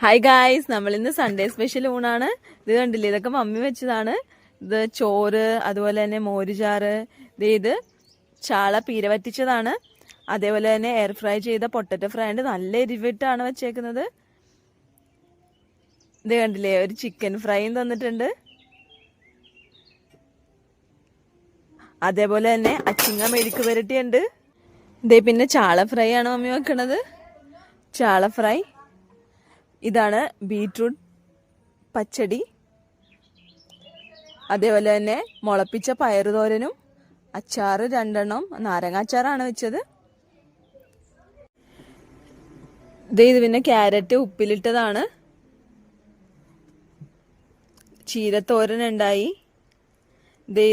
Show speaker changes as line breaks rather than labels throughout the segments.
Hi guys, നമ്മൾ ഇന്ന് Sunday special ഊണാണ്. ഇത് കണ്ടില്ലേ, ഇതൊക്കെ മമ്മി വെച്ചതാണ്. ഇത് ചോറ്, അതുപോലെ തന്നെ മോരുചാറ്, ഇത് ചാള പീര വറ്റിച്ചതാണ്. അതേപോലെ തന്നെ എയർ ഫ്രൈ ചെയ്ത പൊട്ടറ്റോ ഫ്രൈ ഉണ്ട്. നല്ല എരിവിട്ടാണ് വെച്ചേക്കുന്നത്. ഇത് കണ്ടില്ലേ, ഒരു ചിക്കൻ ഫ്രൈയും തന്നിട്ടുണ്ട്. അതേപോലെ തന്നെ അച്ചിങ്ങ മെഴുക്ക് പുരട്ടിയുണ്ട്. ഇതേ പിന്നെ ചാള ഫ്രൈ ആണ് മമ്മി വെക്കണത്. ചാള ഫ്രൈ. ഇതാണ് ബീറ്റ്റൂട്ട് പച്ചടി. അതേപോലെ തന്നെ മുളപ്പിച്ച പയറുതോരനും അച്ചാറ് 2 നാരങ്ങ അച്ചാറാണ് വെച്ചത്. ഇത് പിന്നെ ക്യാരറ്റ് ഉപ്പിലിട്ടതാണ്. ചീരത്തോരൻ ഉണ്ടായി.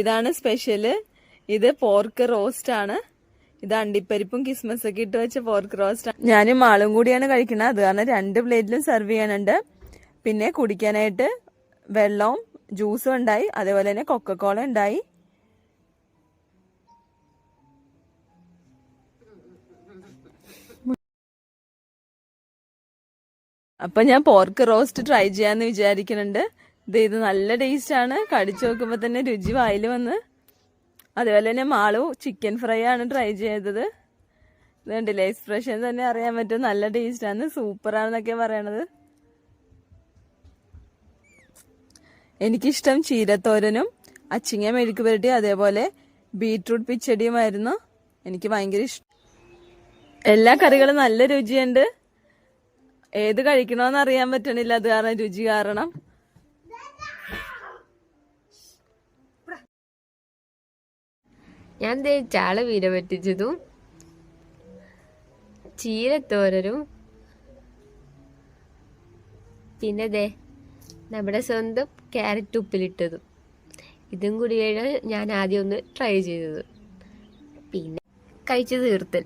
ഇതാണ് സ്പെഷ്യല്. ഇത് പോർക്ക് റോസ്റ്റ് ആണ്. ഇത് അണ്ടിപ്പരിപ്പും കിസ്മസ് ഒക്കെ ഇട്ട് വെച്ച പോർക്ക് റോസ്റ്റ്. ഞാനും ആളും കൂടിയാണ് കഴിക്കുന്നത്. അത് കാരണം 2 പ്ലേറ്റിലും സെർവ് ചെയ്യാനുണ്ട്. പിന്നെ കുടിക്കാനായിട്ട് വെള്ളവും ജ്യൂസും ഉണ്ടായി. അതേപോലെ തന്നെ കൊക്കക്കോള ഉണ്ടായി. അപ്പൊ ഞാൻ പോർക്ക് റോസ്റ്റ് ട്രൈ ചെയ്യാന്ന് വിചാരിക്കുന്നുണ്ട്. ഇത് നല്ല ടേസ്റ്റ് ആണ്. കടിച്ചു നോക്കുമ്പോ തന്നെ രുചി വായിൽ വന്ന്. അതുപോലെ തന്നെ മാളു ചിക്കൻ ഫ്രൈ ആണ് ട്രൈ ചെയ്തത്. ഇത് കണ്ടില്ലേ, എക്സ്പ്രഷൻ തന്നെ അറിയാൻ പറ്റും. നല്ല ടേസ്റ്റ് ആണ്, സൂപ്പറാണെന്നൊക്കെ പറയണത്. എനിക്കിഷ്ടം ചീരത്തോരനും അച്ചിങ്ങ മെഴുക്ക് പുരട്ടി അതേപോലെ ബീറ്റ്റൂട്ട് പിച്ചടിയുമായിരുന്നു. എനിക്ക് ഭയങ്കര ഇഷ്ടം. എല്ലാ കറികളും നല്ല രുചിയുണ്ട്. ഏത് കഴിക്കണമെന്ന് അറിയാൻ പറ്റണില്ല, അത് കാരണം രുചി കാരണം.
ഞാൻ ചാള വീര പറ്റിച്ചതും ചീരത്തോരനും പിന്നെ നമ്മുടെ സ്വന്തം ക്യാരറ്റ് ഉപ്പിലിട്ടതും ഇതും കൂടിയാണ് ഞാൻ ആദ്യം ഒന്ന് ട്രൈ ചെയ്തത്. പിന്നെ കഴിച്ചു തീർത്തൽ.